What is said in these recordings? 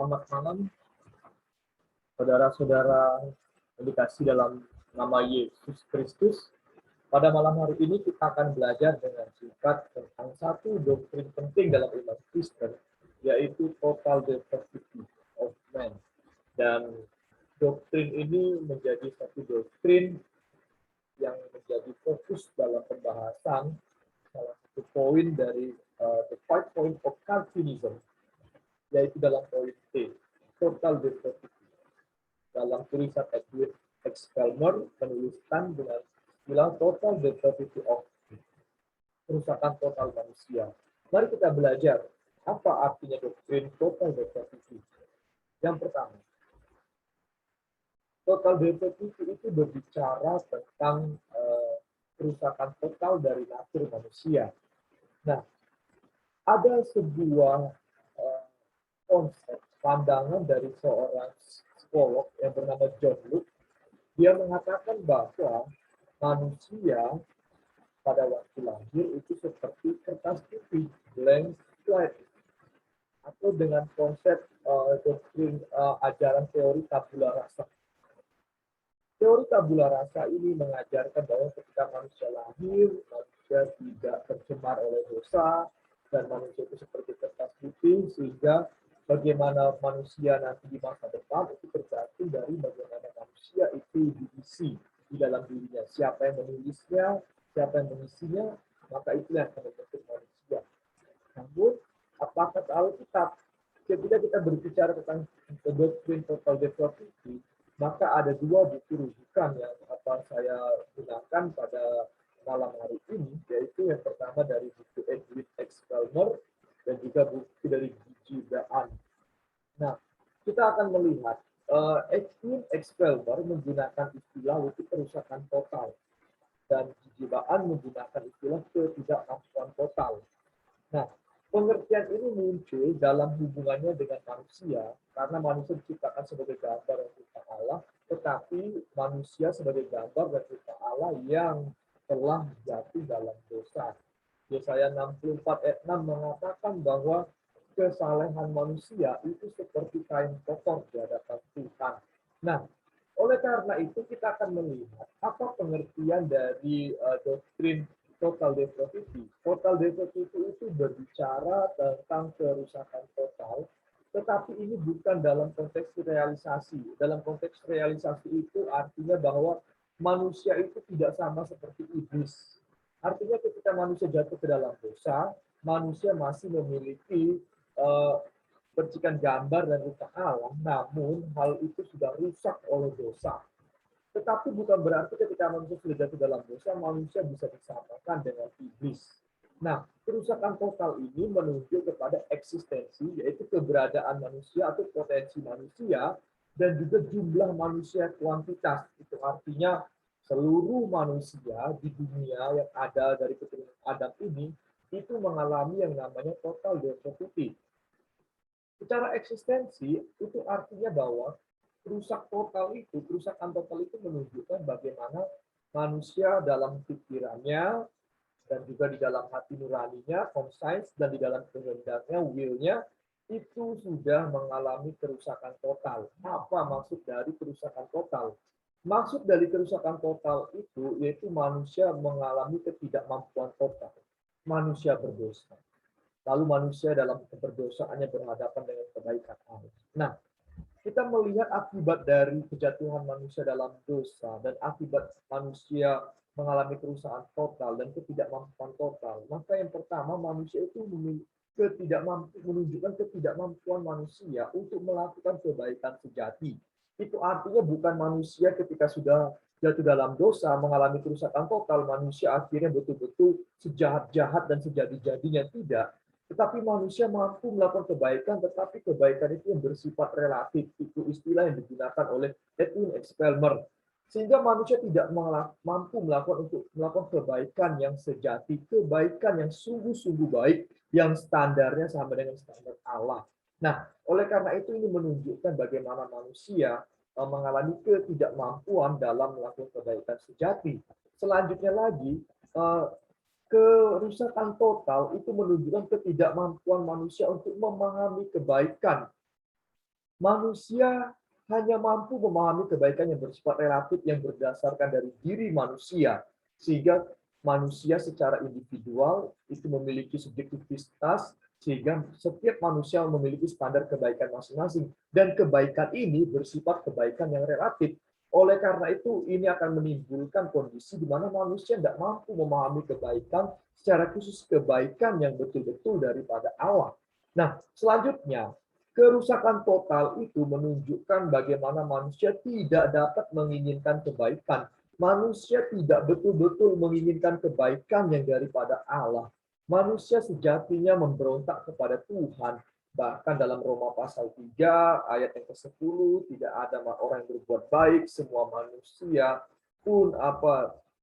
Selamat malam, saudara-saudara yang dikasih dalam nama Yesus Kristus. Pada malam hari ini kita akan belajar dengan singkat tentang satu doktrin penting dalam iman Kristen, yaitu total diversity of man. Dan doktrin ini menjadi satu doktrin yang menjadi fokus dalam pembahasan salah satu poin dari the 5 point of Calvinism, yaitu dalam poin T, total diversity. Dalam tulisan Edwin X. Kelmer menuliskan dengan istilah total diversity of kerusakan total manusia. Mari kita belajar apa artinya doktrin total diversity. Yang pertama, total diversity itu berbicara tentang kerusakan total dari natur manusia. Nah, ada sebuah konsep pandangan dari seorang psikolog yang bernama John Locke. Dia mengatakan bahwa manusia pada waktu lahir itu seperti kertas putih, blank slate, atau dengan konsep doktrin ajaran teori tabula rasa. Teori tabula rasa ini mengajarkan bahwa ketika manusia lahir, manusia tidak tercemar oleh dosa, dan manusia itu seperti kertas putih, sehingga bagaimana manusia nanti di masa depan itu tergantung dari bagaimana manusia itu diisi di dalam dirinya. Siapa yang menulisnya, siapa yang mengisinya, maka itulah yang akan membentuk manusia. Namun, apa kata Alkitab? Ketika kita berbicara tentang doktrin total diversity, maka ada dua buku rujukan yang akan saya gunakan pada malam hari ini, yaitu yang pertama dari buku Edwin X. Kelmer dan juga buku dari Gigi Daan. Nah, kita akan melihat Edwin X. Kelmer menggunakan istilah itu kerusakan total dan Gigi Daan menggunakan istilah ketidakmampuan total. Nah, pengertian ini muncul dalam hubungannya dengan manusia, karena manusia diciptakan sebagai gambar dan rupa Allah, tetapi manusia sebagai gambar dan rupa Allah yang telah jatuh dalam dosa. Yesaya 64 ayat 6 mengatakan bahwa kesalehan manusia itu seperti kain kotor di hadapan Tuhan. Nah, oleh karena itu kita akan melihat apa pengertian dari doktrin total diversity. Total diversity itu berbicara tentang kerusakan total, tetapi ini bukan dalam konteks realisasi. Dalam konteks realisasi itu artinya bahwa manusia itu tidak sama seperti iblis. Artinya ketika manusia jatuh ke dalam dosa, manusia masih memiliki percikan gambar dan rupa Allah, namun hal itu sudah rusak oleh dosa. Tetapi bukan berarti ketika manusia sudah jatuh dalam dosa, manusia bisa disamakan dengan iblis. Nah, kerusakan total ini menunjuk kepada eksistensi, yaitu keberadaan manusia atau potensi manusia, dan juga jumlah manusia kuantitas. Itu artinya seluruh manusia di dunia yang ada dari keturunan Adam ini, itu mengalami yang namanya total diversity. Secara eksistensi, itu artinya bahwa kerusakan total itu menunjukkan bagaimana manusia dalam pikirannya dan juga di dalam hati nuraninya, conscience, dan di dalam kehendaknya, will-nya, itu sudah mengalami kerusakan total. Apa maksud dari kerusakan total? Maksud dari kerusakan total itu yaitu manusia mengalami ketidakmampuan total. Manusia berdosa. Lalu manusia dalam keberdosaannya berhadapan dengan kebaikan Allah. Nah, kita melihat akibat dari kejatuhan manusia dalam dosa dan akibat manusia mengalami kerusakan total dan ketidakmampuan total. Maka yang pertama, manusia itu menunjukkan ketidakmampuan manusia untuk melakukan kebaikan sejati. Itu artinya bukan manusia ketika sudah jatuh dalam dosa, mengalami kerusakan total, manusia akhirnya betul-betul sejahat-jahat dan sejadi-jadinya, tidak. Tetapi manusia mampu melakukan kebaikan, tetapi kebaikan itu yang bersifat relatif. Itu istilah yang digunakan oleh Edwin X. Kelmer. Sehingga manusia tidak mampu melakukan kebaikan yang sejati, kebaikan yang sungguh-sungguh baik, yang standarnya sama dengan standar Allah. Nah, oleh karena itu ini menunjukkan bagaimana manusia mengalami ketidakmampuan dalam melakukan kebaikan sejati. Selanjutnya lagi, kerusakan total itu menunjukkan ketidakmampuan manusia untuk memahami kebaikan Manusia hanya mampu memahami kebaikan yang bersifat relatif yang berdasarkan dari diri manusia, sehingga manusia secara individual itu memiliki subjektivitas, sehingga setiap manusia memiliki standar kebaikan masing-masing, dan kebaikan ini bersifat kebaikan yang relatif. Oleh karena itu, ini akan menimbulkan kondisi di mana manusia tidak mampu memahami kebaikan, secara khusus kebaikan yang betul-betul daripada Allah. Nah, selanjutnya, kerusakan total itu menunjukkan bagaimana manusia tidak dapat menginginkan kebaikan. Manusia tidak betul-betul menginginkan kebaikan yang daripada Allah. Manusia sejatinya memberontak kepada Tuhan. Bahkan dalam Roma pasal 3 ayat yang ke-10, tidak ada orang yang berbuat baik, semua manusia pun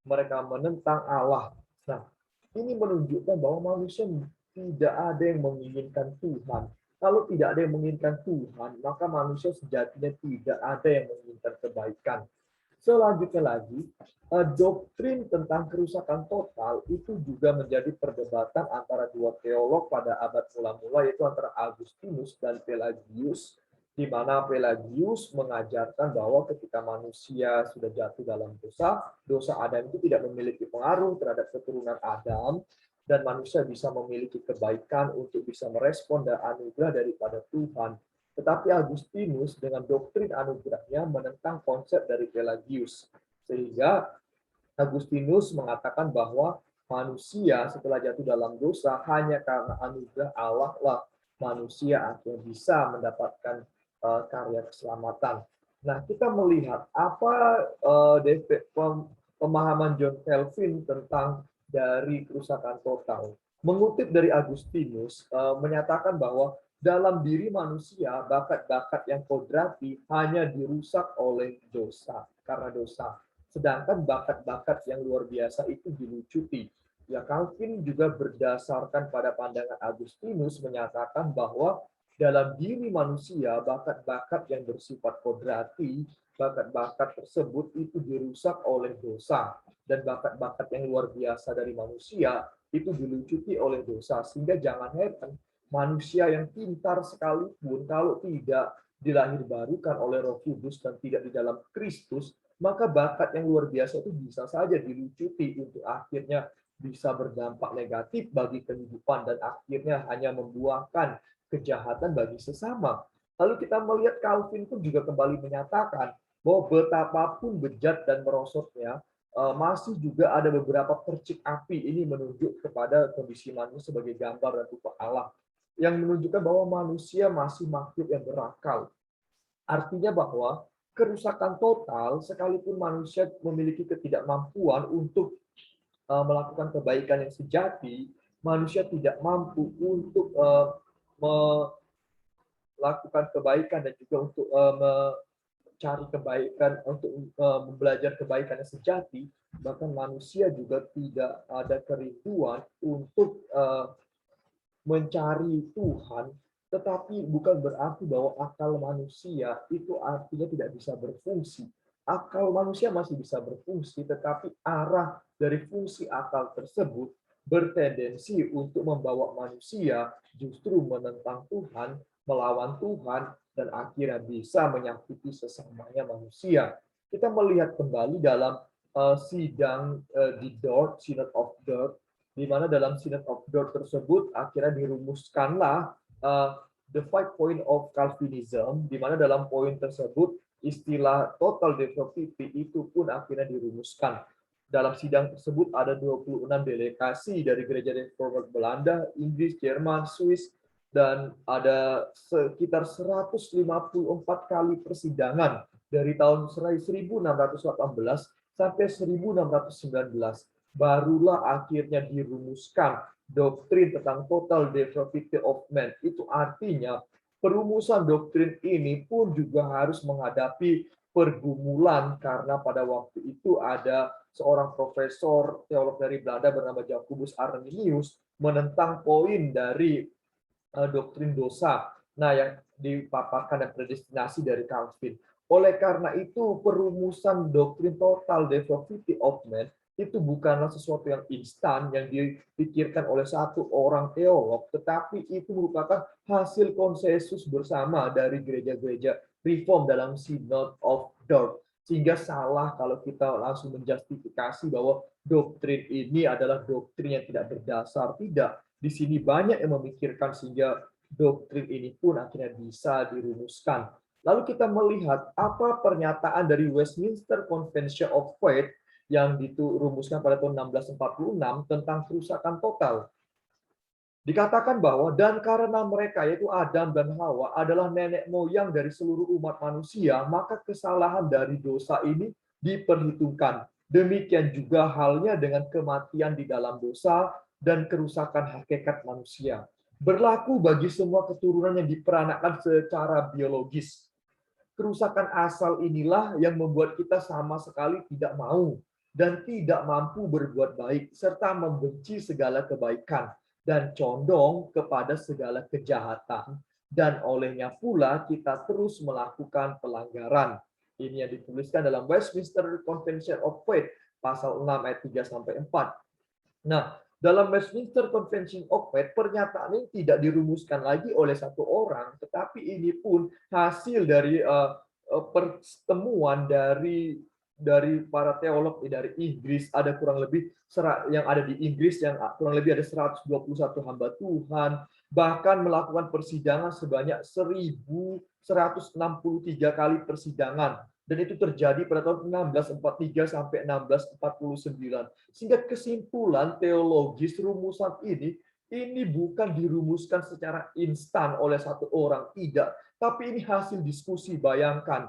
mereka menentang Allah. Nah, ini menunjukkan bahwa manusia tidak ada yang menginginkan Tuhan. Kalau tidak ada yang menginginkan Tuhan, maka manusia sejatinya tidak ada yang menginginkan kebaikan. Selanjutnya lagi, doktrin tentang kerusakan total itu juga menjadi perdebatan antara dua teolog pada abad mula-mula, yaitu antara Agustinus dan Pelagius, di mana Pelagius mengajarkan bahwa ketika manusia sudah jatuh dalam dosa, dosa Adam itu tidak memiliki pengaruh terhadap keturunan Adam, dan manusia bisa memiliki kebaikan untuk bisa merespon dan anugerah daripada Tuhan. Tetapi Agustinus dengan doktrin anugerahnya menentang konsep dari Pelagius. Sehingga Agustinus mengatakan bahwa manusia setelah jatuh dalam dosa hanya karena anugerah Allah lah manusia akhirnya bisa mendapatkan karya keselamatan. Nah, kita melihat apa pemahaman John Calvin tentang dari kerusakan total. Mengutip dari Agustinus menyatakan bahwa dalam diri manusia, bakat-bakat yang kodrati hanya dirusak oleh dosa, karena dosa. Sedangkan bakat-bakat yang luar biasa itu dilucuti. Ya, Calvin juga berdasarkan pada pandangan Agustinus menyatakan bahwa dalam diri manusia, bakat-bakat yang bersifat kodrati, bakat-bakat tersebut itu dirusak oleh dosa. Dan bakat-bakat yang luar biasa dari manusia itu dilucuti oleh dosa. Sehingga jangan heran, manusia yang pintar sekalipun kalau tidak dilahirbarukan oleh Roh Kudus dan tidak di dalam Kristus, maka bakat yang luar biasa itu bisa saja dilucuti untuk akhirnya bisa berdampak negatif bagi kehidupan dan akhirnya hanya membuahkan kejahatan bagi sesama. Lalu kita melihat Calvin pun juga kembali menyatakan bahwa betapapun bejat dan merosotnya, masih juga ada beberapa percik api. Ini menunjuk kepada kondisi manusia sebagai gambar dan rupa Allah, yang menunjukkan bahwa manusia masih makhluk yang berakal. Artinya bahwa kerusakan total, sekalipun manusia memiliki ketidakmampuan untuk melakukan kebaikan yang sejati, manusia tidak mampu untuk melakukan kebaikan dan juga untuk mencari kebaikan, untuk belajar kebaikan yang sejati. Bahkan manusia juga tidak ada kerinduan untuk mencari Tuhan, tetapi bukan berarti bahwa akal manusia itu artinya tidak bisa berfungsi. Akal manusia masih bisa berfungsi, tetapi arah dari fungsi akal tersebut bertendensi untuk membawa manusia justru menentang Tuhan, melawan Tuhan, dan akhirnya bisa menyakiti sesamanya manusia. Kita melihat kembali dalam sidang di Dort, Synod of Dort, di mana dalam Synod of Dort tersebut akhirnya dirumuskanlah the 5 point of Calvinism, di mana dalam poin tersebut istilah total depravity itu pun akhirnya dirumuskan. Dalam sidang tersebut ada 26 delegasi dari gereja reformat Belanda, Inggris, Jerman, Swiss, dan ada sekitar 154 kali persidangan dari tahun 1618 sampai 1619. Barulah akhirnya dirumuskan doktrin tentang total depravity of man. Itu artinya perumusan doktrin ini pun juga harus menghadapi pergumulan karena pada waktu itu ada seorang profesor teolog dari Belanda bernama Jacobus Arminius menentang poin dari doktrin dosa. Nah, yang dipaparkan dan predestinasi dari Calvin. Oleh karena itu, perumusan doktrin total depravity of man itu bukanlah sesuatu yang instan yang dipikirkan oleh satu orang teolog, tetapi itu merupakan hasil konsensus bersama dari gereja-gereja Reform dalam Synod of Dort. Sehingga salah kalau kita langsung menjustifikasi bahwa doktrin ini adalah doktrin yang tidak berdasar. Tidak. Di sini banyak yang memikirkan sehingga doktrin ini pun akhirnya bisa dirumuskan. Lalu kita melihat apa pernyataan dari Westminster Confession of Faith yang dirumuskan pada tahun 1646 tentang kerusakan total. Dikatakan bahwa dan karena mereka yaitu Adam dan Hawa adalah nenek moyang dari seluruh umat manusia, maka kesalahan dari dosa ini diperhitungkan. Demikian juga halnya dengan kematian di dalam dosa dan kerusakan hakikat manusia. Berlaku bagi semua keturunan yang diperanakan secara biologis. Kerusakan asal inilah yang membuat kita sama sekali tidak mau dan tidak mampu berbuat baik, serta membenci segala kebaikan dan condong kepada segala kejahatan. Dan olehnya pula kita terus melakukan pelanggaran. Ini yang dituliskan dalam Westminster Confession of Faith, pasal 6 ayat 3-4. Nah, dalam Westminster Confession of Faith, pernyataan ini tidak dirumuskan lagi oleh satu orang, tetapi ini pun hasil dari pertemuan dari para teolog dari Inggris. Ada kurang lebih yang ada di Inggris yang kurang lebih ada 121 hamba Tuhan, bahkan melakukan persidangan sebanyak 1.163 kali persidangan. Dan itu terjadi pada tahun 1643 sampai 1649. Sehingga kesimpulan teologis rumusan ini bukan dirumuskan secara instan oleh satu orang, tidak. Tapi ini hasil diskusi, bayangkan,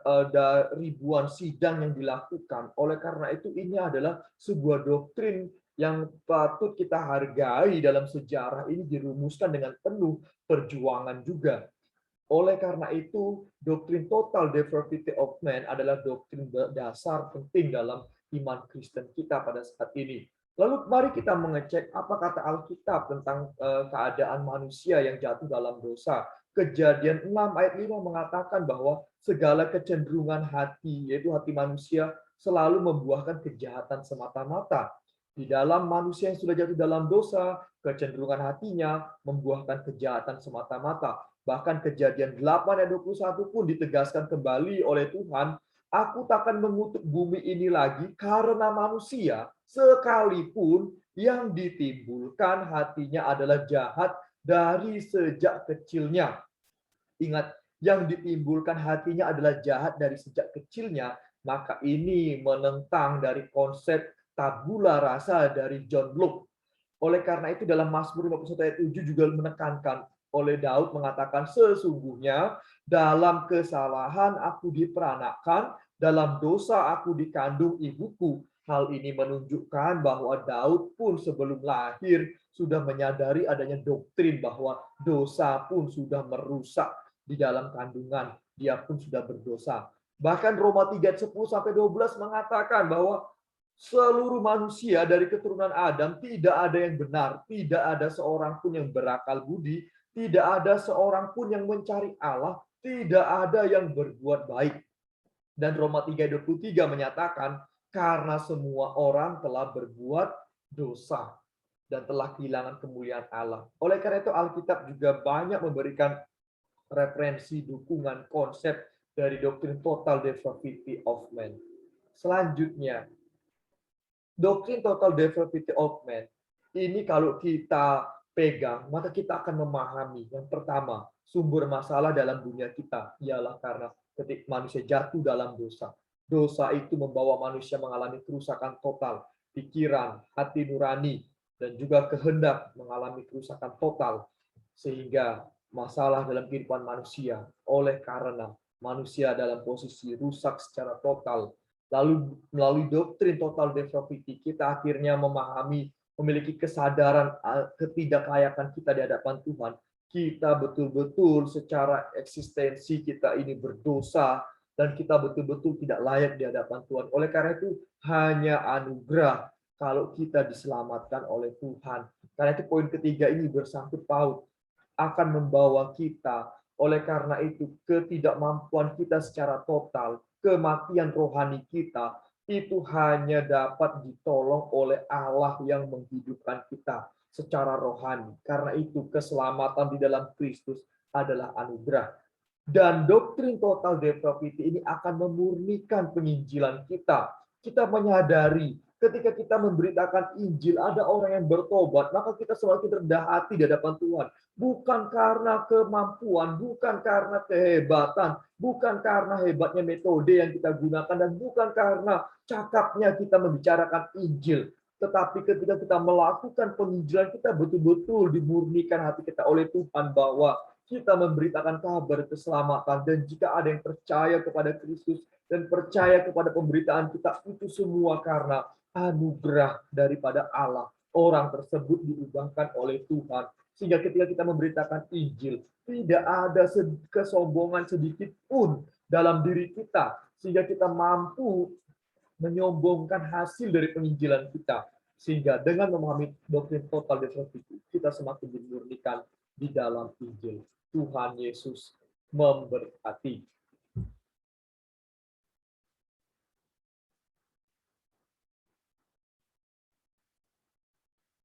ada ribuan sidang yang dilakukan. Oleh karena itu ini adalah sebuah doktrin yang patut kita hargai dalam sejarah, ini dirumuskan dengan penuh perjuangan juga. Oleh karena itu, doktrin total depravity of man adalah doktrin dasar penting dalam iman Kristen kita pada saat ini. Lalu mari kita mengecek apa kata Alkitab tentang keadaan manusia yang jatuh dalam dosa. Kejadian 6 ayat 5 mengatakan bahwa segala kecenderungan hati, yaitu hati manusia, selalu membuahkan kejahatan semata-mata. Di dalam manusia yang sudah jatuh dalam dosa, kecenderungan hatinya membuahkan kejahatan semata-mata. Bahkan Kejadian 8 ayat 21 pun ditegaskan kembali oleh Tuhan, aku takkan mengutuk bumi ini lagi karena manusia, sekalipun yang ditimbulkan hatinya adalah jahat dari sejak kecilnya. Ingat, yang ditimbulkan hatinya adalah jahat dari sejak kecilnya, maka ini menentang dari konsep tabula rasa dari John Locke. Oleh karena itu dalam Mazmur 51 ayat 7 juga menekankan oleh Daud mengatakan, sesungguhnya dalam kesalahan aku diperanakan, dalam dosa aku dikandung ibuku. Hal ini menunjukkan bahwa Daud pun sebelum lahir sudah menyadari adanya doktrin bahwa dosa pun sudah merusak di dalam kandungan. Dia pun sudah berdosa. Bahkan Roma 3:10-12 mengatakan bahwa seluruh manusia dari keturunan Adam tidak ada yang benar, tidak ada seorang pun yang berakal budi, tidak ada seorang pun yang mencari Allah, tidak ada yang berbuat baik. Dan Roma 3:23 menyatakan, karena semua orang telah berbuat dosa dan telah kehilangan kemuliaan Allah. Oleh karena itu Alkitab juga banyak memberikan referensi, dukungan, konsep dari doktrin total depravity of man. Selanjutnya, doktrin total depravity of man ini kalau kita pegang, maka kita akan memahami yang pertama, sumber masalah dalam dunia kita ialah karena ketika manusia jatuh dalam dosa. Dosa itu membawa manusia mengalami kerusakan total, pikiran, hati nurani, dan juga kehendak mengalami kerusakan total. Sehingga masalah dalam kehidupan manusia oleh karena manusia dalam posisi rusak secara total. Lalu melalui doktrin total depravity kita akhirnya memahami, memiliki kesadaran ketidaklayakan kita di hadapan Tuhan. Kita betul-betul secara eksistensi kita ini berdosa dan kita betul-betul tidak layak di hadapan Tuhan. Oleh karena itu hanya anugerah kalau kita diselamatkan oleh Tuhan. Karena itu poin ketiga ini bersangkut paut akan membawa kita. Oleh karena itu ketidakmampuan kita secara total, kematian rohani kita, itu hanya dapat ditolong oleh Allah yang menghidupkan kita secara rohani. Karena itu keselamatan di dalam Kristus adalah anugerah. Dan doktrin total depravity ini akan memurnikan penginjilan kita. Kita menyadari ketika kita memberitakan Injil, ada orang yang bertobat, maka kita semakin rendah hati di hadapan Tuhan. Bukan karena kemampuan, bukan karena kehebatan, bukan karena hebatnya metode yang kita gunakan, dan bukan karena cakapnya kita membicarakan Injil. Tetapi ketika kita melakukan penginjilan, kita betul-betul dimurnikan hati kita oleh Tuhan bahwa kita memberitakan kabar keselamatan, dan jika ada yang percaya kepada Kristus dan percaya kepada pemberitaan kita, itu semua karena anugerah daripada Allah. Orang tersebut diubahkan oleh Tuhan. Sehingga ketika kita memberitakan Injil, tidak ada kesombongan sedikit pun dalam diri kita, sehingga kita mampu menyombongkan hasil dari penginjilan kita. Sehingga dengan memahami doktrin total depravity, kita semakin dimurnikan di dalam Injil. Tuhan Yesus memberkati.